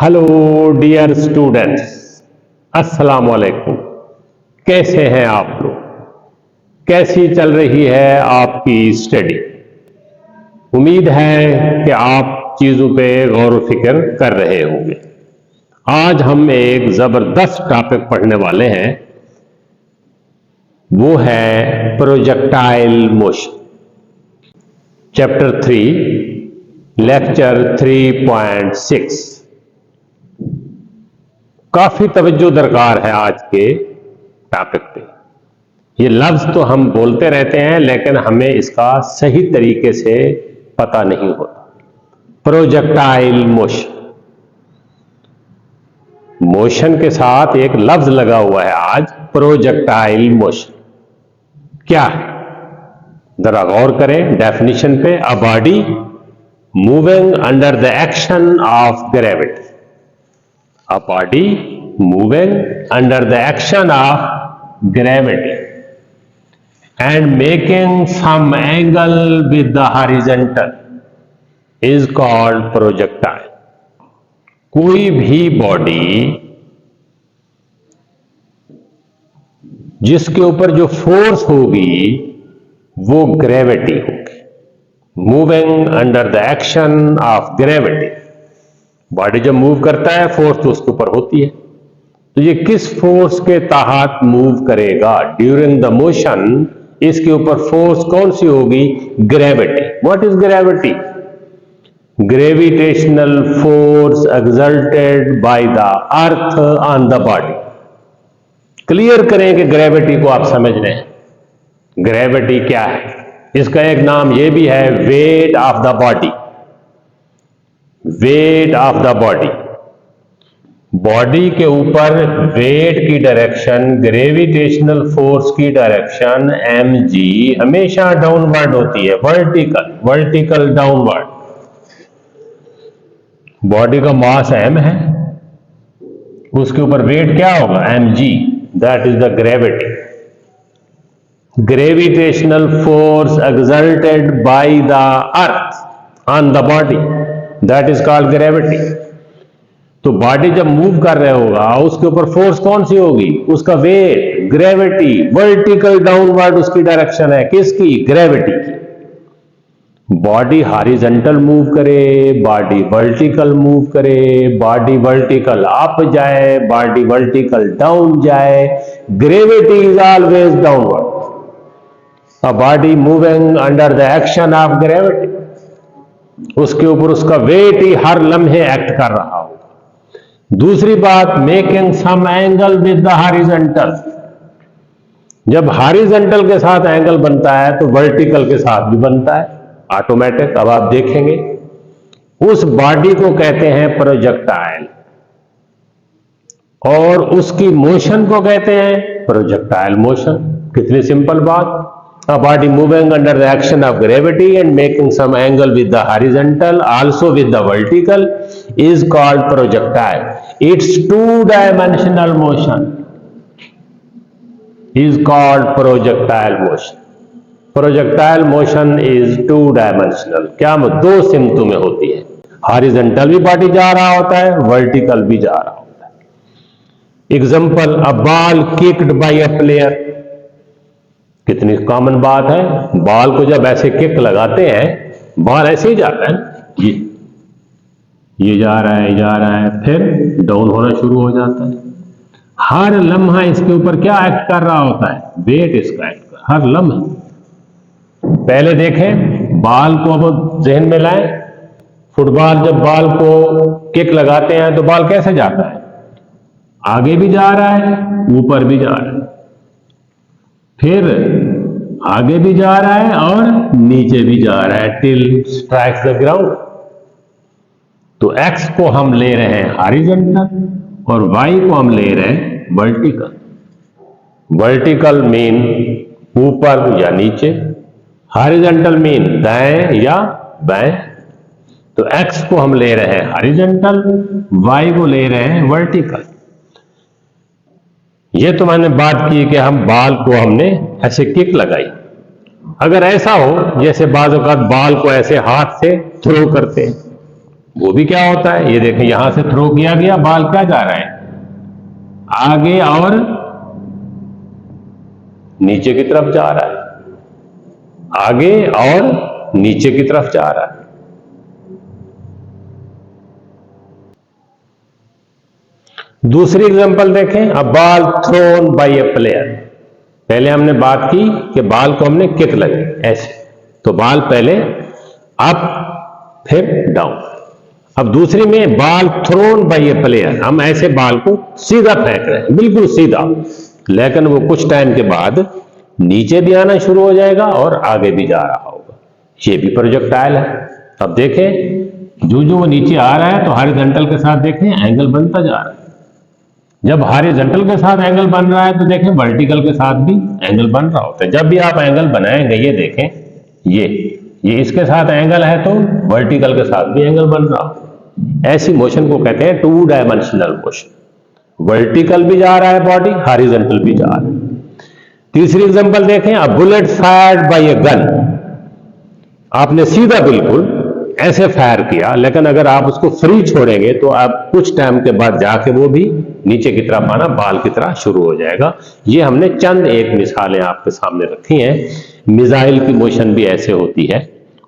Hello dear students, अस्सलाम वालेकुम। कैसे हैं आप लोग? कैसी चल रही है आपकी स्टडी? उम्मीद है कि आप चीजों पे गौर व फिक्र कर रहे होंगे। आज हम एक जबरदस्त टॉपिक पढ़ने वाले हैं, वो है प्रोजेक्टाइल मोशन। Chapter 3 lecture 3.6। काफी तवज्जो दरकार है आज के टॉपिक पे। ये लफ्ज तो हम बोलते रहते हैं लेकिन हमें इसका सही तरीके से पता नहीं होता। प्रोजेक्टाइल मोशन, मोशन के साथ एक लफ्ज लगा हुआ है आज, प्रोजेक्टाइल मोशन। क्या है जरा गौर करें डेफिनेशन पे। A body moving under the action of gravity. A body moving under the action of gravity and making some angle with the horizontal is called projectile. कोई भी बॉडी जिसके ऊपर जो फोर्स होगी वो ग्रेविटी होगी। Moving under the action of gravity, body जब move करता है फोर्स तो उसके ऊपर होती है। तो ये किस फोर्स के तहत मूव करेगा ड्यूरिंग द मोशन? इसके ऊपर फोर्स कौन सी होगी? Gravity. What is gravity? Gravitational force exerted by the earth on the body. Clear करें कि ग्रेविटी को आप समझ रहे हैं। ग्रेविटी क्या है? इसका एक नाम यह भी है, weight of the body. Weight of the body, body के ऊपर वेट की डायरेक्शन, ग्रेविटेशनल फोर्स की डायरेक्शन mg हमेशा डाउनवर्ड होती है, वर्टिकल डाउनवर्ड। बॉडी का मास m है, उसके ऊपर वेट क्या होगा? mg, that is the gravity. Gravitational force exerted by the earth on the body, that is called gravity. तो बॉडी जब मूव कर रहा होगा उसके ऊपर फोर्स कौन सी होगी? उसका वेट, ग्रेविटी। वर्टिकल डाउनवर्ड उसकी डायरेक्शन है, किसकी? ग्रेविटी की। बॉडी हॉरिजॉन्टल मूव करे, बॉडी वर्टिकल मूव करे, बॉडी वर्टिकल अप जाए, बॉडी वर्टिकल डाउन जाए, gravity is always downward. A body moving under the action of gravity, उसके ऊपर उसका वेट ही हर लम्हे एक्ट कर रहा होगा। दूसरी बात, making some angle with the horizontal. जब हॉरिजॉन्टल के साथ एंगल बनता है तो वर्टिकल के साथ भी बनता है ऑटोमेटिक। अब आप देखेंगे उस बॉडी को कहते हैं प्रोजेक्टाइल, और उसकी मोशन को कहते हैं प्रोजेक्टाइल मोशन। कितनी सिंपल बात। A body moving under the action of gravity and making some angle with the horizontal, also with the vertical, is called projectile. Its two-dimensional motion is called projectile motion. Projectile motion is two-dimensional. क्या दो सिमतों में होती है। Horizontal भी body जा रहा होता है, वर्टिकल भी जा रहा होता है। Example, a ball kicked bye a player. कितनी कॉमन बात है। बॉल को जब ऐसे किक लगाते हैं, बॉल ऐसे ही जाता है, ये जा रहा है, जा रहा है, फिर डाउन होना शुरू हो जाता है। हर लम्हा इसके ऊपर क्या एक्ट कर रहा होता है? वेट इसका एक्ट कर, हर लम्हा। पहले देखें बॉल को, अब जहन में लाएं, फुटबॉल जब बॉल को किक लगाते हैं तो बॉल कैसे जाता है? आगे भी जा रहा है, ऊपर भी जा रहा है, फिर आगे भी जा रहा है और नीचे भी जा रहा है, टिल स्ट्राइक्स द ग्राउंड। तो x को हम ले रहे हैं हॉरिजॉन्टल और y को हम ले रहे हैं वर्टिकल। वर्टिकल मीन ऊपर या नीचे, हॉरिजॉन्टल मीन दाएं या बाएं। तो x को हम ले रहे हैं हॉरिजॉन्टल, y को ले रहे हैं वर्टिकल। ये तो मैंने बात की कि हम बॉल को हमने ऐसे किक लगाई। अगर ऐसा हो जैसे बाज़ औक़ात बॉल को ऐसे हाथ से थ्रो करते हैं, वो भी क्या होता है, ये देखें यहां से थ्रो किया गया, बाल क्या जा रहा है, आगे और नीचे की तरफ जा रहा है, आगे और नीचे की तरफ जा रहा है। दूसरी एग्जांपल देखें, a ball thrown by a player. पहले हमने बात की कि बाल को हमने किक लगे ऐसे, तो बाल पहले अप फिर डाउन। अब दूसरी में बाल थ्रोन बाय ए प्लेयर, हम ऐसे बाल को सीधा फेंक रहे हैं, बिल्कुल सीधा, लेकिन वो कुछ टाइम के बाद नीचे भी आना शुरू हो जाएगा और आगे भी जा रहा होगा। ये भी प्रोजेक्टाइल है। अब देखें जो जो वो नीचे आ रहा है तो हॉरिजॉन्टल के साथ देखें एंगल बनता जा रहा है। जब हॉरिजॉन्टल के साथ एंगल बन रहा है तो देखें वर्टिकल के साथ भी एंगल बन रहा होता है। जब भी आप एंगल बनाएंगे, ये देखें ये इसके साथ एंगल है तो वर्टिकल के साथ भी एंगल बन रहा होता है। ऐसी मोशन को कहते हैं टू डायमेंशनल मोशन। वर्टिकल भी जा रहा है बॉडी, हॉरिजॉन्टल भी जा रहा है। तीसरी एग्जांपल देखें, a bullet fired by a gun. आपने सीधा बिल्कुल ऐसे फायर किया, लेकिन अगर आप उसको फ्री छोड़ेंगे तो आप कुछ टाइम के बाद जाके वो भी नीचे की तरफ आना बाल की तरह शुरू हो जाएगा। ये हमने चंद एक मिसालें आपके सामने रखी हैं। मिसाइल की मोशन भी ऐसे होती है।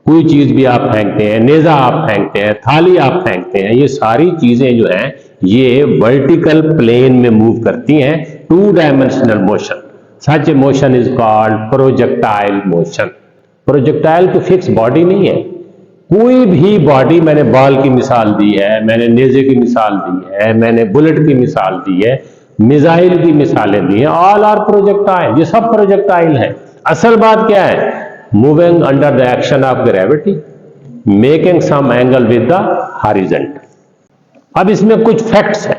कोई चीज भी आप फेंकते हैं, नेजा आप फेंकते हैं, थाली आप फेंकते हैं, ये सारी चीजें जो हैं ये वर्टिकल प्लेन में मूव करती हैं। Two dimensional motion, such motion is called projectile motion. Projectile की फिक्स बॉडी नहीं है। कोई भी बॉडी, मैंने बॉल की मिसाल दी है, मैंने नेजे की मिसाल दी है, मैंने बुलेट की मिसाल दी है, मिसाइल की मिसालें दी हैं, ऑल आर प्रोजेक्टाइल। ये सब प्रोजेक्टाइल है। असल बात क्या है, moving under the action of gravity, making some angle with the horizontal. अब इसमें कुछ फैक्ट्स हैं,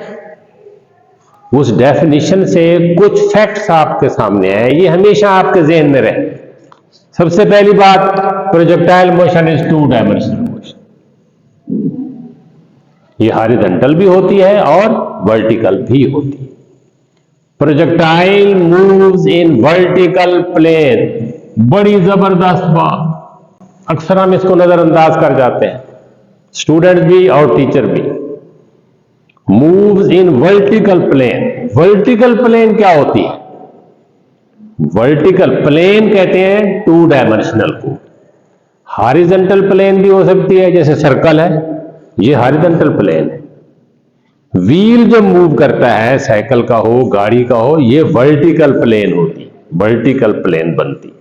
उस डेफिनेशन से कुछ फैक्ट्स आपके सामने हैं, ये हमेशा आपके जेहन में रहे। सबसे पहली बात, projectile motion is two dimensional motion. ये हॉरिजॉन्टल भी होती है और वर्टिकल भी होती है। Projectile moves in vertical plane. बड़ी जबरदस्त बात, अक्सर हम इसको नजरअंदाज कर जाते हैं, स्टूडेंट भी और टीचर भी। Moves in vertical plane. Vertical plane क्या होती है? वर्टिकल प्लेन कहते हैं टू डायमेंशनल को। हॉरिजॉन्टल प्लेन भी हो सकती है, जैसे सर्कल है, ये हॉरिजॉन्टल प्लेन है। व्हील जो मूव करता है, साइकिल का हो, गाड़ी का हो, ये वर्टिकल प्लेन होती, वर्टिकल प्लेन बनती।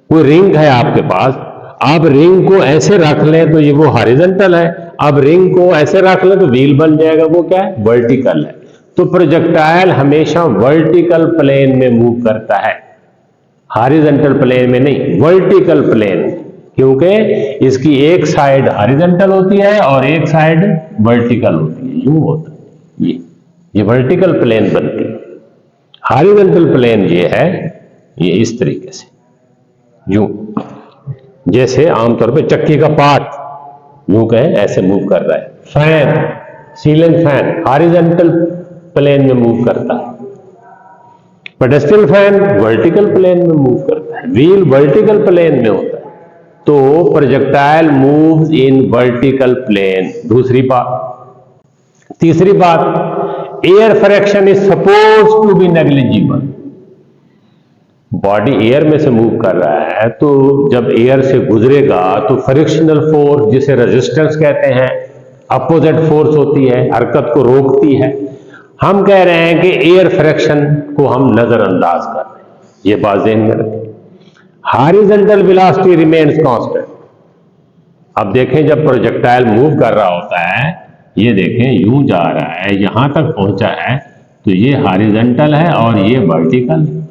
कोई रिंग है आपके पास, आप रिंग को ऐसे रख लें तो ये वो हॉरिजॉन्टल है, अब रिंग को ऐसे रख लें तो व्हील बन जाएगा, वो क्या है? वर्टिकल है। तो प्रोजेक्टाइल हमेशा वर्टिकल प्लेन में मूव करता है, हॉरिजॉन्टल प्लेन में नहीं, वर्टिकल प्लेन, क्योंकि इसकी एक साइड हॉरिजॉन्टल होती है और एक साइड वर्टिकल होती है। यूं होता है, ये वर्टिकल प्लेन बनती है। हॉरिजॉन्टल प्लेन ये है, ये इस तरीके से, यूं, जैसे आमतौर पे चक्की का पार्ट यूं कहें ऐसे मूव कर रहा है। Fan, ceiling fan horizontal plane में मूव करता है, पेडेस्ट्रियल फैन वर्टिकल प्लेन में मूव करता है, व्हील वर्टिकल प्लेन में होता है। तो projectile moves in vertical plane, दूसरी बात। तीसरी बात, air friction is suppose to be negligible. Body air में से मूव कर रहा है, तो जब एयर से गुजरेगा तो फ्रिक्शनल फोर्स, जिसे रेजिस्टेंस कहते हैं, अपोजिट फोर्स होती है, हरकत को रोकती है। हम कह रहे हैं कि एयर फ्रिक्शन को हम नजरअंदाज कर रहे हैं, ये बात ज़हन में रखें। Horizontal velocity remains constant. अब देखें जब प्रोजेक्टाइल मूव कर रहा होता है, ये देखें यूं जा रहा है, यहां तक पहुंचा है, तो ये हॉरिजॉन्टल है और ये वर्टिकल है।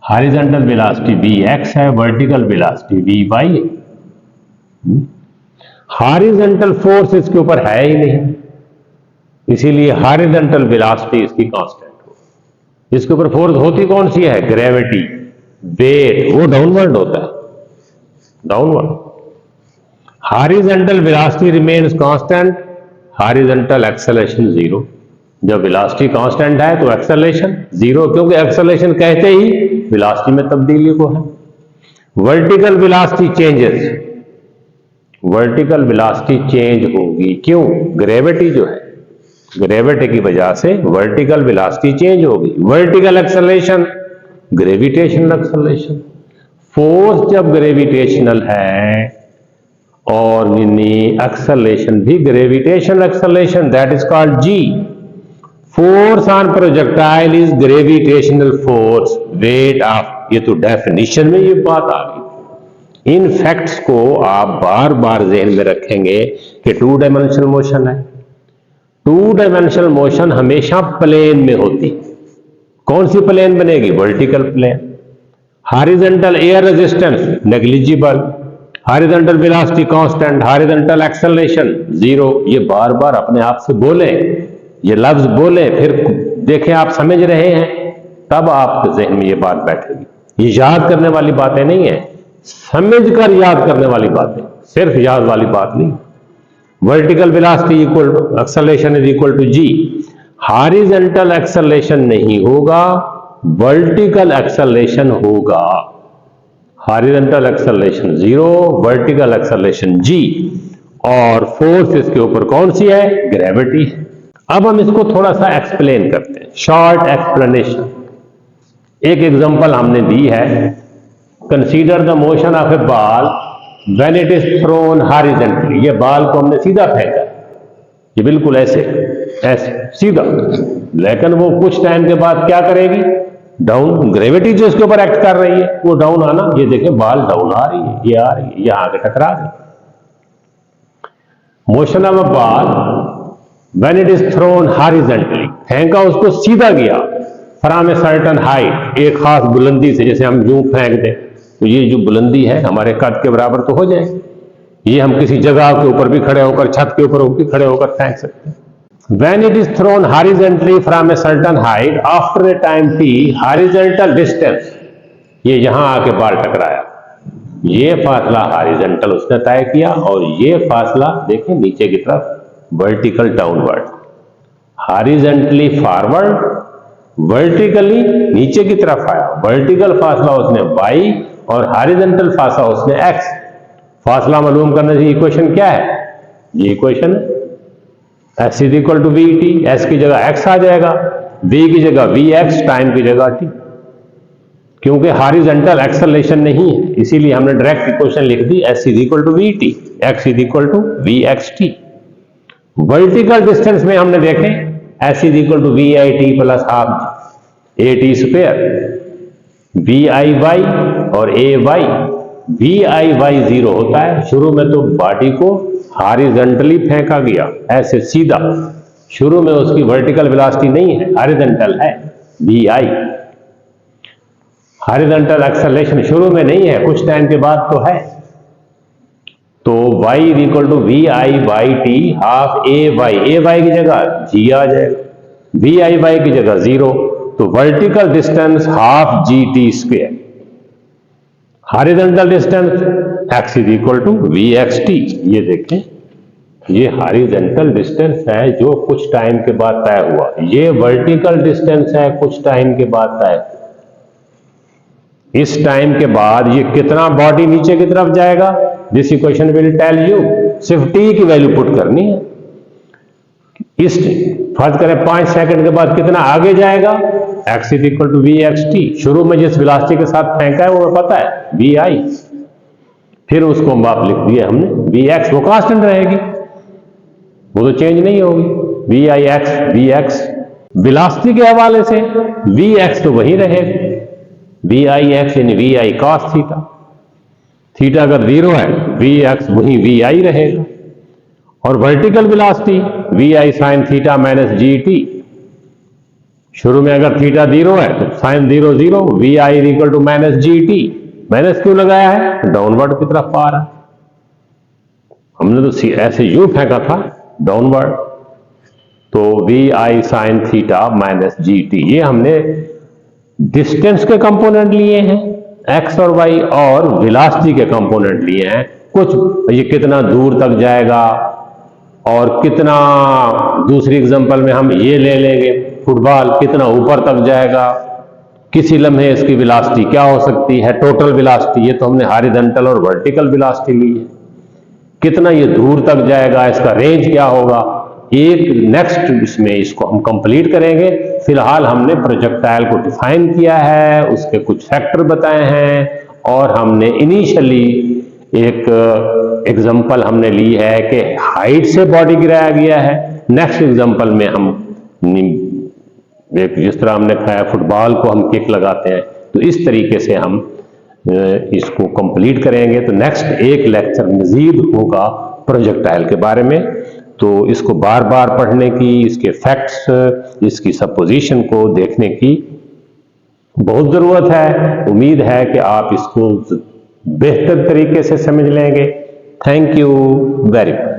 हॉरिजॉन्टल वेलोसिटी Vx है, वर्टिकल वेलोसिटी Vy है। हॉरिजॉन्टल फोर्स इसके ऊपर है ही नहीं, इसीलिए हॉरिजॉन्टल वेलोसिटी इसकी कांस्टेंट हो। इसके ऊपर फोर्स होती कौन सी है? ग्रेविटी, वेट, वो डाउनवर्ड होता है, downward. Horizontal velocity remains constant, horizontal acceleration zero. जब वेलोसिटी कांस्टेंट है तो एक्सेलरेशन जीरो, क्योंकि एक्सेलरेशन कहते ही वेलोसिटी में तब्दीली को है। Vertical velocity changes, vertical velocity change होगी। क्यों? ग्रेविटी जो है, ग्रेविटी की वजह से वर्टिकल वेलोसिटी चेंज होगी। Vertical acceleration, gravitational acceleration. Force जब ग्रेविटेशनल है और एक्सेलरेशन भी gravitational acceleration, that is called ji. Force on projectile is gravitational force, weight of, ये तो डेफिनेशन में ये बात आ गई। इन फैक्ट्स को आप बार बार ज़हन में रखेंगे कि टू डायमेंशनल मोशन है। टू डायमेंशनल मोशन हमेशा प्लेन में होती। कौन सी प्लेन बनेगी? Vertical plane. Horizontal air resistance negligible, horizontal velocity constant, horizontal acceleration zero. ये बार बार अपने आप से बोले, ये लफ्ज बोले, फिर देखें आप समझ रहे हैं, तब आपके जहन में ये बात बैठेगी। ये याद करने वाली बातें नहीं है, समझ कर याद करने वाली बातें, सिर्फ याद वाली बात नहीं। Vertical velocity equal acceleration is equal to G. Horizontal acceleration नहीं होगा, वर्टिकल एक्सेलरेशन होगा। Horizontal acceleration zero, vertical acceleration G. और फोर्स इसके ऊपर कौन सी है? ग्रेविटी है। अब हम इसको थोड़ा सा एक्सप्लेन करते हैं, शॉर्ट एक्सप्लेनेशन। एक एग्जांपल हमने दी है, consider the motion of A ball when it is throne horizontally. ये बॉल को हमने सीधा फेंका, ये बिल्कुल ऐसे ऐसे सीधा, लेकिन वो कुछ टाइम के बाद क्या करेगी? डाउन। ग्रेविटी जो इसके ऊपर एक्ट कर रही है वो डाउन आना, ये देखें बॉल डाउन आ रही है, ये आ रही है, ये आगे टकरा रही है। Motion of a ball when it is throne horizontally, फेंका उसको सीधा गया, फ्रॉम ए सर्टेन हाइट, एक खास बुलंदी से। जैसे हम यूं फेंक दें तो ये जो बुलंदी है हमारे कद के बराबर तो हो जाए, ये हम किसी जगह के ऊपर भी खड़े होकर, छत के ऊपर भी खड़े होकर फेंक सकते हैं। When it is thrown horizontally from a certain height, after a time t, horizontal distance, ये यहां आके बाल टकराया, ये फासला हॉरिजॉन्टल उसने तय किया, और ये फासला देखें नीचे की तरफ, vertical downward. Horizontally forward, vertically नीचे की तरफ आया। वर्टिकल फासला उसने y और हॉरिजॉन्टल फासला उसने x। फासला मालूम करने से इक्वेशन क्या है? ये इक्वेशन है s is equal to we t. S की जगह x आ जाएगा, v की जगह वी एक्स, टाइम की जगह t। क्योंकि हॉरिजॉन्टल एक्सेलरेशन नहीं है, इसीलिए हमने डायरेक्ट इक्वेशन लिख दी, s is equal to we T, x is equal to we x T. Vertical distance में हमने देखें s is equal to we I T plus half A T square, V I Y और A Y. V I Y zero होता है। शुरू में तो body को हॉरिजॉन्टली फेंका गया, ऐसे सीधा, शुरू में उसकी वर्टिकल वेलोसिटी नहीं है, हॉरिजॉन्टल है, वी आई। हॉरिजॉन्टल एक्सेलरेशन शुरू में नहीं है, कुछ टाइम के बाद तो है। तो y is equal to we i by t half a y की जगह जी आ जाएगा, वी आई वाई की जगह जीरो, तो vertical distance half g t square. Horizontal distance x is equal to we x t. ये देखें, ये हॉरिजॉन्टल डिस्टेंस है जो कुछ टाइम के बाद तय हुआ, ये वर्टिकल डिस्टेंस है कुछ टाइम के बाद तय। इस टाइम के बाद ये कितना बॉडी नीचे की तरफ जाएगा, this equation will tell you. सिर्फ t की वैल्यू पुट करनी है। इस फर्ज करें 5 सेकंड के बाद कितना आगे जाएगा, x is equal to we x t. शुरू में जिस वेलोसिटी के साथ फेंका है वो पता है, वी आई, फिर उसको माप लिख दिया हमने, वी एक्स, वो कांस्टेंट रहेगी, वो तो चेंज नहीं होगी, v i x, v x. Velocity के हवाले से वी एक्स तो वही रहेगा, वी आई एक्स यानी v i cos theta. Theta अगर जीरो है, वी एक्स वही वी आई रहेगा। और vertical velocity v i sine theta minus g t. शुरू में अगर थीटा जीरो है तो sine zero zero, v i equal to minus g t. Minus क्यों लगाया है? डाउनवर्ड की तरफ आ रहा है, हमने तो ऐसे यू फेंका था डाउनवर्ड, तो v i sine theta minus g t. ये हमने डिस्टेंस के कंपोनेंट लिए हैं, एक्स और वाई, और वेलोसिटी के कंपोनेंट लिए हैं। कुछ ये कितना दूर तक जाएगा, और कितना, दूसरी एग्जांपल में हम ये ले लेंगे, फुटबॉल कितना ऊपर तक जाएगा, किसी लम्हे इसकी वेलोसिटी क्या हो सकती है, टोटल वेलोसिटी। ये तो हमने हॉरिजॉन्टल और वर्टिकल वेलोसिटी ली है। कितना ये दूर तक जाएगा, इसका रेंज क्या होगा, एक नेक्स्ट इसमें इसको हम कंप्लीट करेंगे। फिलहाल हमने प्रोजेक्टाइल को डिफाइन किया है, उसके कुछ फैक्टर बताए हैं, और हमने इनिशियली एक एग्जांपल हमने ली है कि हाइट से बॉडी गिराया गया है। नेक्स्ट एग्जांपल में हम एक जिस तरह हमने कहा फुटबॉल को हम किक लगाते हैं, तो इस तरीके से हम इसको कंप्लीट करेंगे। तो नेक्स्ट एक लेक्चर मजीद होगा प्रोजेक्टाइल के बारे में, तो इसको बार बार पढ़ने की, इसके फैक्ट्स, इसकी सपोजिशन को देखने की बहुत ज़रूरत है। उम्मीद है कि आप इसको बेहतर तरीके से समझ लेंगे। Thank you very much.